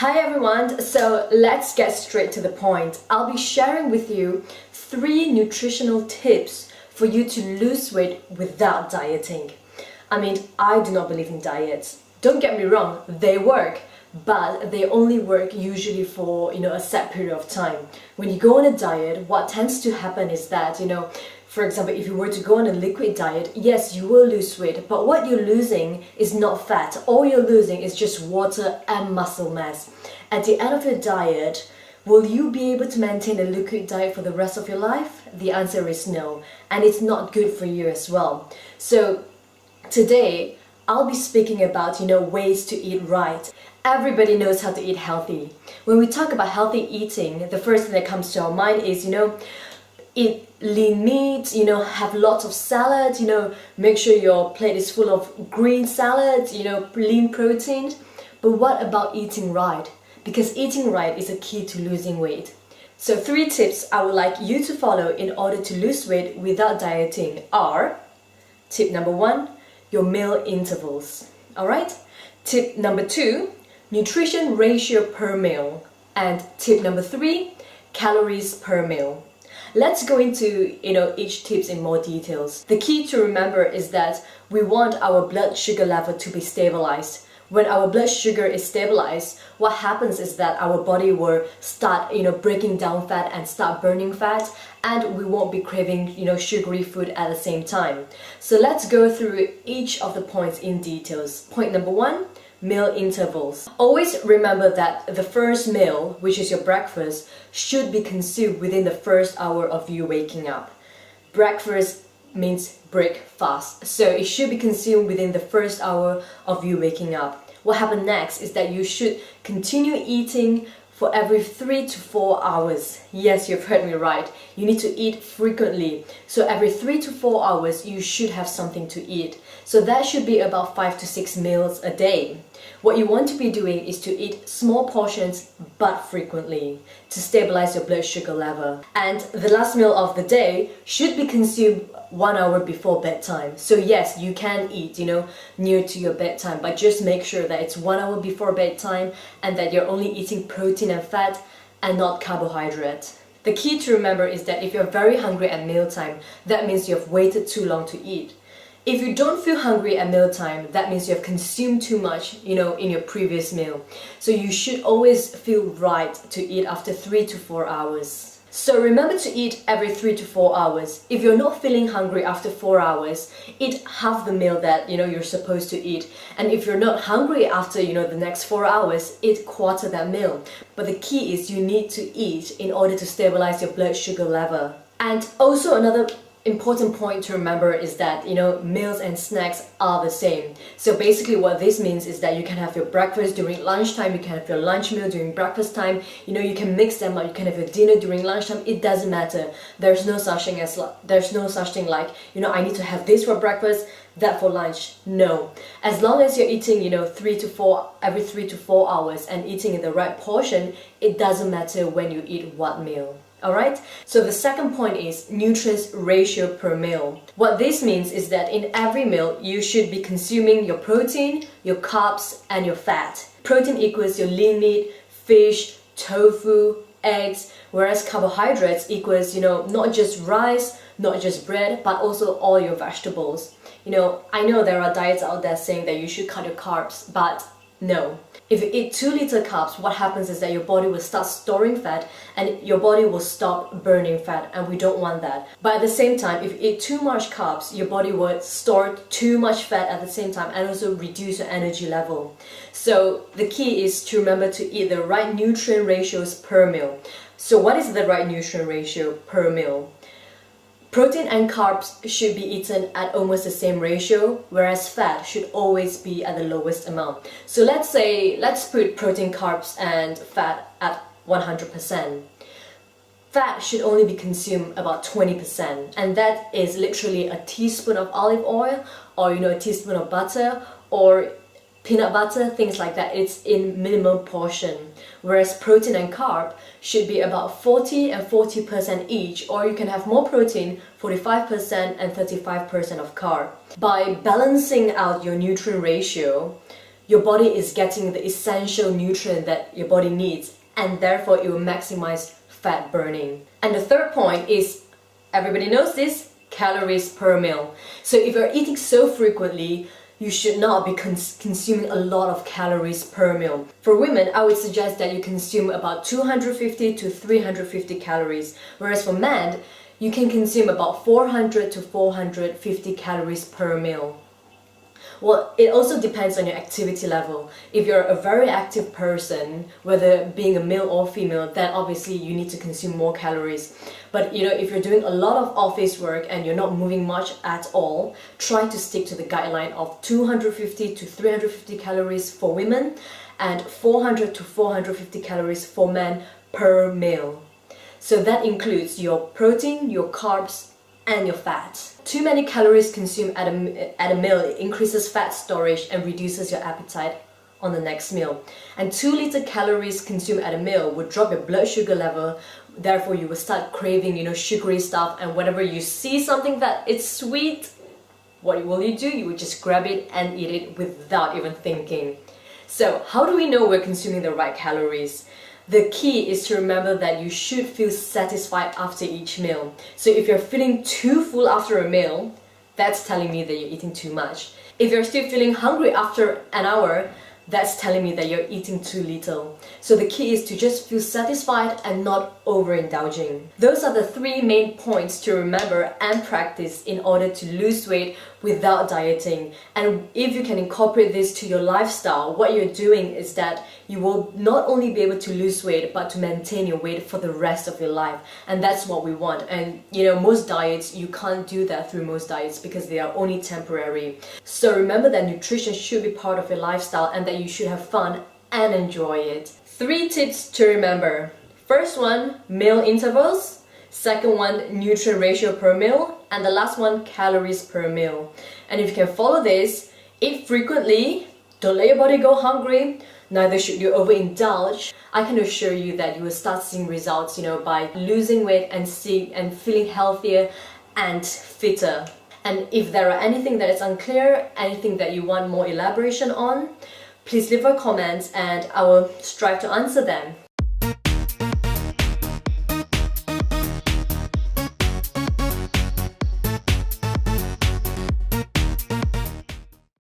Hi everyone, so let's get straight to the point. I'll be sharing with you 3 nutritional tips for you to lose weight without dieting. I do not believe in diets. Don't get me wrong, they work, but they only work usually for a set period of time. When you go on a diet, what tends to happen is that for example, if you were to go on a liquid diet, yes, you will lose weight, but what you're losing is not fat. All you're losing is just water and muscle mass. At the end of your diet, will you be able to maintain a liquid diet for the rest of your life? The answer is no, and it's not good for you as well. So today, I'll be speaking about ways to eat right. Everybody knows how to eat healthy. When we talk about healthy eating, the first thing that comes to our mind is eat lean meat, have lots of salad, make sure your plate is full of green salad, lean protein. But what about eating right? Because eating right is a key to losing weight. So 3 tips I would like you to follow in order to lose weight without dieting are: tip number 1, your meal intervals. Alright? Tip number 2, nutrition ratio per meal. And tip number 3, calories per meal. Let's go into each tips in more details. The key to remember is that we want our blood sugar level to be stabilized. When our blood sugar is stabilized, what happens is that our body will start breaking down fat and start burning fat, and we won't be craving sugary food at the same time. So let's go through each of the points in details. Point number 1, meal intervals. Always remember that the first meal, which is your breakfast, should be consumed within the first hour of you waking up. Breakfast means break fast, so it should be consumed within the first hour of you waking up. What happens next is that you should continue eating for every 3 to 4 hours. Yes, you've heard me right. You need to eat frequently. So every 3 to 4 hours, you should have something to eat. So that should be about 5 to 6 meals a day. What you want to be doing is to eat small portions but frequently to stabilize your blood sugar level. And the last meal of the day should be consumed 1 hour before bedtime. So yes, you can eat, near to your bedtime, but just make sure that it's 1 hour before bedtime and that you're only eating protein and fat and not carbohydrate. The key to remember is that if you're very hungry at mealtime, that means you have waited too long to eat. If you don't feel hungry at mealtime, that means you have consumed too much, in your previous meal. So you should always feel right to eat after 3 to 4 hours. So remember to eat every 3 to 4 hours. If you're not feeling hungry after 4 hours, eat half the meal that you're supposed to eat. And if you're not hungry after the next 4 hours, eat quarter that meal. But the key is you need to eat in order to stabilize your blood sugar level. And also another important point to remember is that meals and snacks are the same. So basically what this means is that you can have your breakfast during lunchtime, you can have your lunch meal during breakfast time, you can mix them up, you can have your dinner during lunchtime. It doesn't matter. There's no such thing like I need to have this for breakfast, that for lunch. No, as long as you're eating every 3 to 4 hours and eating in the right portion, it doesn't matter when you eat what meal. Alright, so the second point is nutrients ratio per meal. What this means is that in every meal, you should be consuming your protein, your carbs, and your fat. Protein equals your lean meat, fish, tofu, eggs, whereas carbohydrates equals, not just rice, not just bread, but also all your vegetables. I know there are diets out there saying that you should cut your carbs, but no. If you eat 2 liter carbs, what happens is that your body will start storing fat and your body will stop burning fat, and we don't want that. But at the same time, if you eat too much carbs, your body will store too much fat at the same time and also reduce your energy level. So the key is to remember to eat the right nutrient ratios per meal. So what is the right nutrient ratio per meal? Protein and carbs should be eaten at almost the same ratio, whereas fat should always be at the lowest amount. So let's put protein, carbs, and fat at 100%. Fat should only be consumed about 20%, and that is literally a teaspoon of olive oil, or a teaspoon of butter, or peanut butter, things like that. It's in minimum portion. Whereas protein and carb should be about 40 and 40% each, or you can have more protein, 45% and 35% of carb. By balancing out your nutrient ratio, your body is getting the essential nutrient that your body needs, and therefore it will maximize fat burning. And the third point is, everybody knows this, calories per meal. So if you're eating so frequently, you should not be consuming a lot of calories per meal. For women, I would suggest that you consume about 250 to 350 calories, whereas for men, you can consume about 400 to 450 calories per meal. Well, it also depends on your activity level. If you're a very active person, whether being a male or female, then obviously you need to consume more calories. But if you're doing a lot of office work and you're not moving much at all, try to stick to the guideline of 250 to 350 calories for women and 400 to 450 calories for men per meal. So that includes your protein, your carbs, and your fat. Too many calories consumed at a meal increases fat storage and reduces your appetite on the next meal. And 2 liters calories consumed at a meal would drop your blood sugar level. Therefore, you will start craving, sugary stuff. And whenever you see something that it's sweet, what will you do? You would just grab it and eat it without even thinking. So, how do we know we're consuming the right calories? The key is to remember that you should feel satisfied after each meal. So if you're feeling too full after a meal, that's telling me that you're eating too much. If you're still feeling hungry after an hour, that's telling me that you're eating too little. So the key is to just feel satisfied and not overindulging. Those are the 3 main points to remember and practice in order to lose weight without dieting. And if you can incorporate this to your lifestyle, what you're doing is that you will not only be able to lose weight, but to maintain your weight for the rest of your life. And that's what we want. And most diets, you can't do that through most diets because they are only temporary. So remember that nutrition should be part of your lifestyle and that you should have fun and enjoy it. 3 tips to remember. First one, meal intervals. Second one, nutrient ratio per meal. And the last one, calories per meal. And if you can follow this, eat frequently, don't let your body go hungry, neither should you overindulge. I can assure you that you will start seeing results, by losing weight and feeling healthier and fitter. And if there are anything that is unclear, anything that you want more elaboration on, please leave a comment and I will strive to answer them.